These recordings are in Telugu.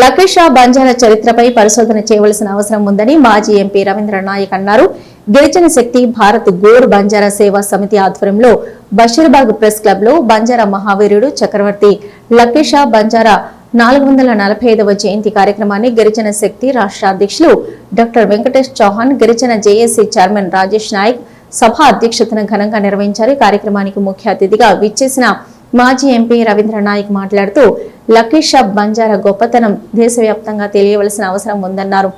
లకేషా బంజారా చరిత్రపై పరిశోధన చేయవలసిన అవసరం ఉందని మాజీ ఎంపీ రవీంద్ర నాయక్ అన్నారు. గిరిజన శక్తి భారత్ గోర్ బంజారా సేవా సమితి ఆధ్వర్యంలో బషీర్బాగ్ ప్రెస్ క్లబ్ లో బంజారా మహావీరుడు చక్రవర్తి లకేషా బంజారా 445వ జయంతి కార్యక్రమాన్ని గిరిజన శక్తి రాష్ట్ర అధ్యక్షులు డాక్టర్ వెంకటేష్ చౌహాన్, గిరిజన జేఏసీ చైర్మన్ రాజేష్ నాయక్ సభ అధ్యక్షతన ఘనంగా నిర్వహించారు. కార్యక్రమానికి ముఖ్య అతిథిగా విచ్చేసిన మాజీ ఎంపీ రవీంద్ర నాయక్ మాట్లాడుతూ లకేషా బంజారా గొప్పతనం దేశవ్యాప్తంగా తెలియవలసిన అవసరం ఉందన్నారు.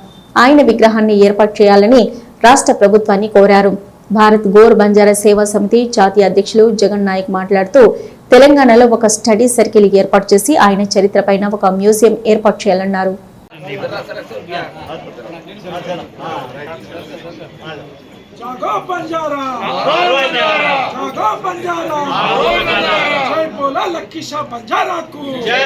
ఆయన విగ్రహాన్ని ఏర్పాటు చేయాలని రాష్ట్ర ప్రభుత్వాన్ని కోరారు. భారత్ గోర్ బంజారా సేవా సమితి జాతీయ అధ్యక్షులు జగన్ నాయక్ మాట్లాడుతూ తెలంగాణలో ఒక స్టడీ సర్కిల్ ఏర్పాటు చేసి ఆయన చరిత్ర పైన ఒక మ్యూజియం ఏర్పాటు చేయాలన్నారు. जागो बंजारा, जागो बंजारा, जय बोला लकीशा बंजारा को, जय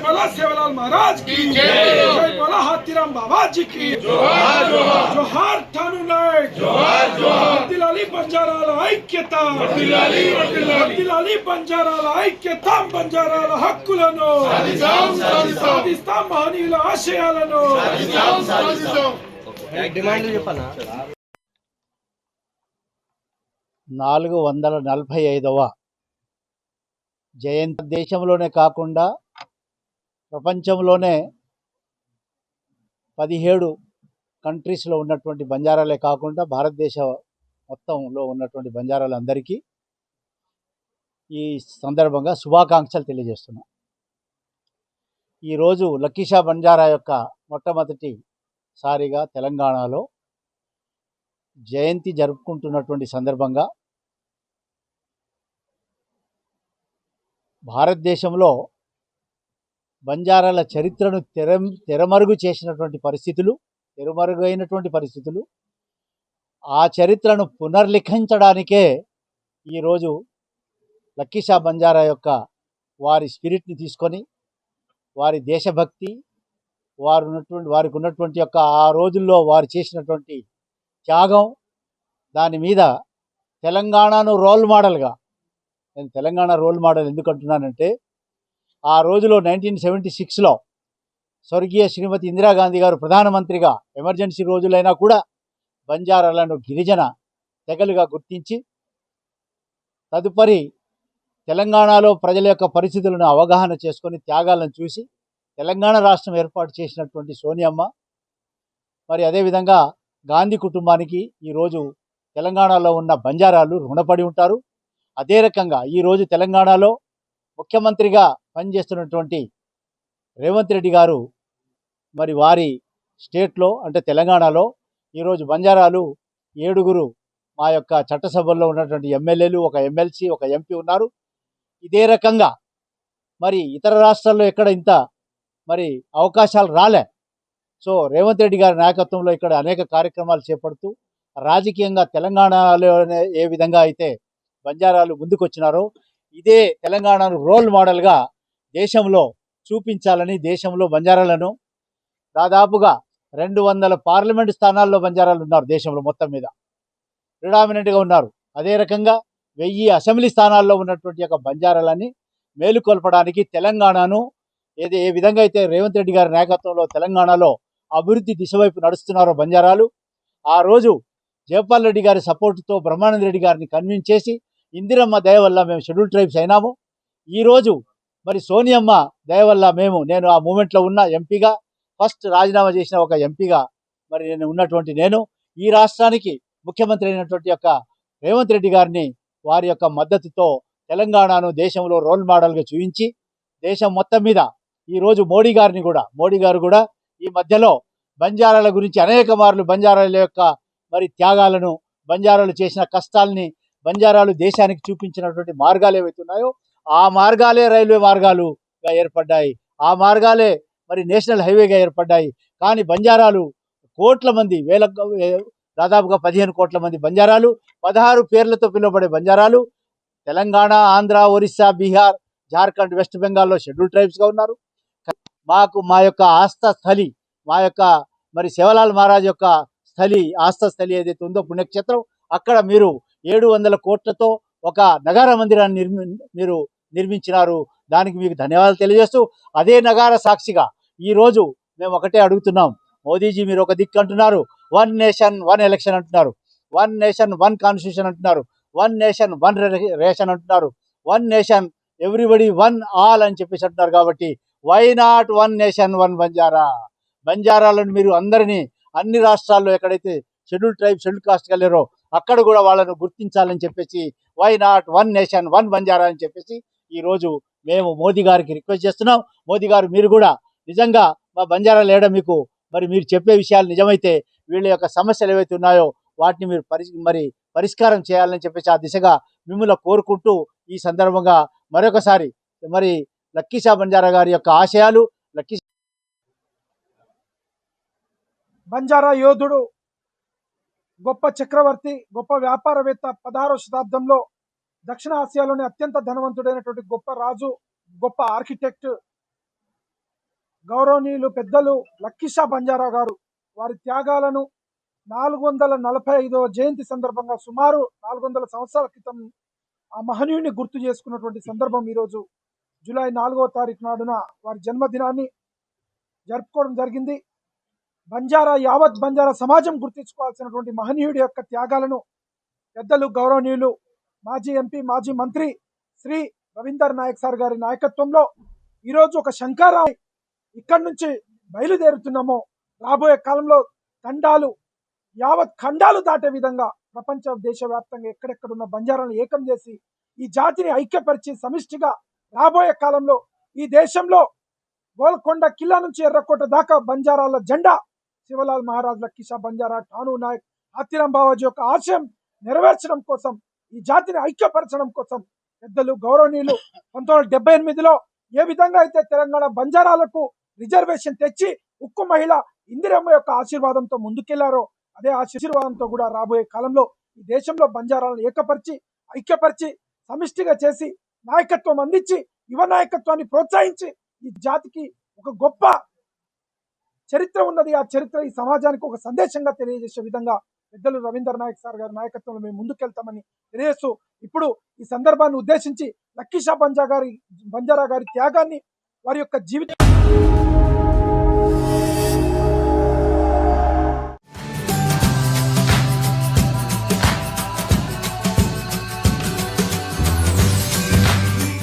बोला सेवालाल महाराज की, जय बोला हाथीराम बाबा जी की, जोहार जोहार, जोहार थानू नायक, जोहार जोहार, दिलाली बंजारा ऐक्यता, दिलाली बंजारा ऐक्यता, बंजारा हक्कुలను సాధిస్తాం మహనీయుల ఆశయాలను సాధిస్తాం. డిమాండ్ చెప్పనా 445వ జయంతి దేశంలోనే కాకుండా ప్రపంచంలోనే 17 కంట్రీస్లో ఉన్నటువంటి బంజారాలే కాకుండా భారతదేశ మొత్తంలో ఉన్నటువంటి బంజారాలందరికీ ఈ సందర్భంగా శుభాకాంక్షలు తెలియజేస్తున్నాం. ఈరోజు లక్కీషా బంజారా యొక్క మొట్టమొదటిసారిగా తెలంగాణలో జయంతి జరుపుకుంటున్నటువంటి సందర్భంగా భారతదేశంలో బంజారాల చరిత్రను తెరమరుగైనటువంటి పరిస్థితులు ఆ చరిత్రను పునర్లిఖించడానికే ఈరోజు లక్కీషా బంజారా యొక్క వారి స్పిరిట్ని తీసుకొని వారి దేశభక్తి వారికి ఉన్నటువంటి యొక్క ఆ రోజుల్లో వారు చేసినటువంటి త్యాగం, దాని మీద తెలంగాణను రోల్ మోడల్గా, నేను తెలంగాణ రోల్ మోడల్ ఎందుకు అంటున్నానంటే ఆ రోజులో 1976లో స్వర్గీయ శ్రీమతి ఇందిరాగాంధీ గారు ప్రధానమంత్రిగా ఎమర్జెన్సీ రోజులైనా కూడా బంజారాలను గిరిజన తెగలుగా గుర్తించి తదుపరి తెలంగాణలో ప్రజల యొక్క పరిస్థితులను అవగాహన చేసుకొని త్యాగాలను చూసి తెలంగాణ రాష్ట్రం ఏర్పాటు చేసినటువంటి సోనియమ్మ, మరి అదేవిధంగా గాంధీ కుటుంబానికి ఈరోజు తెలంగాణలో ఉన్న బంజారాలు రుణపడి ఉంటారు. అదే రకంగా ఈరోజు తెలంగాణలో ముఖ్యమంత్రిగా పనిచేస్తున్నటువంటి రేవంత్ రెడ్డి గారు మరి వారి స్టేట్లో అంటే తెలంగాణలో ఈరోజు బంజారాలు 7 మా యొక్క చట్టసభల్లో ఉన్నటువంటి ఎమ్మెల్యేలు, ఒక ఎమ్మెల్సీ, ఒక ఎంపీ ఉన్నారు. ఇదే రకంగా మరి ఇతర రాష్ట్రాల్లో ఎక్కడ ఇంత మరి అవకాశాలు రాలే. సో రేవంత్ రెడ్డి గారి నాయకత్వంలో ఇక్కడ అనేక కార్యక్రమాలు చేపడుతూ రాజకీయంగా తెలంగాణలో ఏ విధంగా అయితే బంజారాలు ముందుకొచ్చినారో ఇదే తెలంగాణను రోల్ మోడల్గా దేశంలో చూపించాలని, దేశంలో బంజారాలను దాదాపుగా 200 పార్లమెంటు స్థానాల్లో బంజారాలు ఉన్నారు దేశంలో మొత్తం మీద ప్రిడామినెంట్గా ఉన్నారు. అదే రకంగా 1000 అసెంబ్లీ స్థానాల్లో ఉన్నటువంటి యొక్క బంజారాలని మేలుకొల్పడానికి తెలంగాణను ఏ విధంగా అయితే రేవంత్ రెడ్డి గారి నాయకత్వంలో తెలంగాణలో అభివృద్ధి దిశ వైపు నడుస్తున్నారో బంజారాలు, ఆ రోజు జయపాల్ రెడ్డి గారి సపోర్టుతో బ్రహ్మానంద రెడ్డి గారిని కన్విన్స్ చేసి ఇందిరమ్మ దయ వల్ల మేము షెడ్యూల్ ట్రైబ్స్ అయినాము. ఈరోజు మరి సోనియమ్మ దయ వల్ల నేను ఆ మూమెంట్లో ఉన్న ఎంపీగా, ఫస్ట్ రాజీనామా చేసిన ఒక ఎంపీగా మరి నేను ఈ రాష్ట్రానికి ముఖ్యమంత్రి అయినటువంటి యొక్క రేవంత్ రెడ్డి గారిని వారి యొక్క మద్దతుతో తెలంగాణను దేశంలో రోల్ మోడల్గా చూపించి దేశం మొత్తం మీద ఈరోజు మోడీ గారు కూడా ఈ మధ్యలో బంజారాల గురించి అనేక మార్లు బంజారాల యొక్క మరి త్యాగాలను, బంజారాలు చేసిన కష్టాలని, బంజారాలు దేశానికి చూపించినటువంటి మార్గాలు ఏవైతే ఉన్నాయో ఆ మార్గాలే రైల్వే మార్గాలుగా ఏర్పడ్డాయి, ఆ మార్గాలే మరి నేషనల్ హైవేగా ఏర్పడ్డాయి. కానీ బంజారాలు కోట్ల మంది, దాదాపుగా 15 కోట్ల మంది బంజారాలు, 16 పేర్లతో పిలువబడే బంజారాలు తెలంగాణ, ఆంధ్ర, ఒరిస్సా, బీహార్, జార్ఖండ్, వెస్ట్ బెంగాల్లో షెడ్యూల్ ట్రైబ్స్గా ఉన్నారు. మా యొక్క ఆస్థస్థలి, మా యొక్క మరి సేవలాల్ మహారాజ్ యొక్క ఆస్థస్థలి ఏదైతే ఉందో పుణ్యక్షేత్రం, అక్కడ మీరు 700 కోట్లతో ఒక నగార మందిరాన్ని మీరు నిర్మించినారు. దానికి మీకు ధన్యవాదాలు తెలియజేస్తూ అదే నగార సాక్షిగా ఈరోజు మేము ఒకటే అడుగుతున్నాం, మోదీజీ మీరు ఒక దిక్కు అంటున్నారు, 1 నేషన్ 1 ఎలక్షన్ అంటున్నారు, 1 నేషన్ 1 కాన్స్టిట్యూషన్ అంటున్నారు, 1 నేషన్ 1 రేషన్ అంటున్నారు, 1 నేషన్ ఎవ్రీబడి 1 ఆల్ అని చెప్పేసి అంటున్నారు. కాబట్టి వై నాట్ 1 నేషన్ 1 బంజారా? బంజారాలను మీరు అందరినీ అన్ని రాష్ట్రాల్లో ఎక్కడైతే షెడ్యూల్ ట్రైబ్ షెడ్యూల్ కాస్ట్ వెళ్ళారో అక్కడ కూడా వాళ్ళను గుర్తించాలని చెప్పేసి వై నాట్ 1 నేషన్ 1 బంజారా అని చెప్పేసి ఈరోజు మేము మోదీ గారికి రిక్వెస్ట్ చేస్తున్నాం. మోదీ గారు మీరు కూడా నిజంగా మా బంజారా లేడ మీకు మరి మీరు చెప్పే విషయాలు నిజమైతే వీళ్ళ యొక్క సమస్యలు ఏవైతే ఉన్నాయో వాటిని మీరు పరిష్కారం చేయాలని చెప్పేసి ఆ దిశగా మిమ్మల్ని కోరుకుంటూ ఈ సందర్భంగా మరొకసారి మరి లక్కీషా బంజారా గారి యొక్క ఆశయాలు బంజారా యోధుడు, గొప్ప చక్రవర్తి, గొప్ప వ్యాపారవేత్త, 16వ శతాబ్దంలో దక్షిణ ఆసియాలోని అత్యంత ధనవంతుడైనటువంటి గొప్ప రాజు, గొప్ప ఆర్కిటెక్ట్, గౌరవనీయులు పెద్దలు లక్కీషా బంజారా గారు వారి త్యాగాలను 445వ జయంతి సందర్భంగా సుమారు 400 సంవత్సరాల క్రితం ఆ మహనీయుని గుర్తు చేసుకున్నటువంటి సందర్భం ఈరోజు జూలై 4వ తారీఖు నాడున వారి జన్మదినాన్ని జరుపుకోవడం జరిగింది. బంజారా యావత్ బంజారా సమాజం గుర్తించుకోవాల్సినటువంటి మహనీయుడి యొక్క త్యాగాలను పెద్దలు గౌరవనీయులు మాజీ ఎంపీ మాజీ మంత్రి శ్రీ రవీందర్ నాయక్ సార్ గారి నాయకత్వంలో ఈరోజు ఒక శంకారావు ఇక్కడి నుంచి బయలుదేరుతున్నామో రాబోయే కాలంలో తండాలు యావత్ ఖండాలు దాటే విధంగా ప్రపంచ దేశవ్యాప్తంగా ఎక్కడెక్కడున్న బంజారాలను ఏకం చేసి ఈ జాతిని ఐక్యపరిచి సమిష్టిగా రాబోయే కాలంలో ఈ దేశంలో గోల్కొండ కిల్లా నుంచి ఎర్రకోట దాకా బంజారాల జెండా శివలాల్ మహారాజ్ లక్కీషా బంజారా ఠానూ నాయక్ హాతీరాం బావాజీ యొక్క ఆశయం నెరవేర్చడం కోసం ఈ జాతిని ఐక్యపరచడం కోసం పెద్దలు గౌరవనీయులు 1978లో ఏ విధంగా అయితే తెలంగాణ బంజారాలకు రిజర్వేషన్ తెచ్చి ఉక్కు మహిళ ఇందిరమ్మ యొక్క ఆశీర్వాదంతో ముందుకెళ్లారో అదే ఆశీర్వాదంతో కూడా రాబోయే కాలంలో ఈ దేశంలో బంజారాలను ఏకపరిచి ఐక్యపరిచి సమిష్టిగా చేసి నాయకత్వం అందించి యువ నాయకత్వాన్ని ప్రోత్సహించి ఈ జాతికి ఒక గొప్ప చరిత్ర ఉన్నది. ఆ చరిత్ర ఈ సమాజానికి ఒక సందేశంగా తెలియజేసే విధంగా పెద్దలు రవీందర్ నాయక్ సార్ గారి నాయకత్వంలో మేము ముందుకెళ్తామని తెలియజేస్తూ ఇప్పుడు ఈ సందర్భాన్ని ఉద్దేశించి లక్కీషా బంజారా గారి త్యాగాన్ని వారి యొక్క జీవితం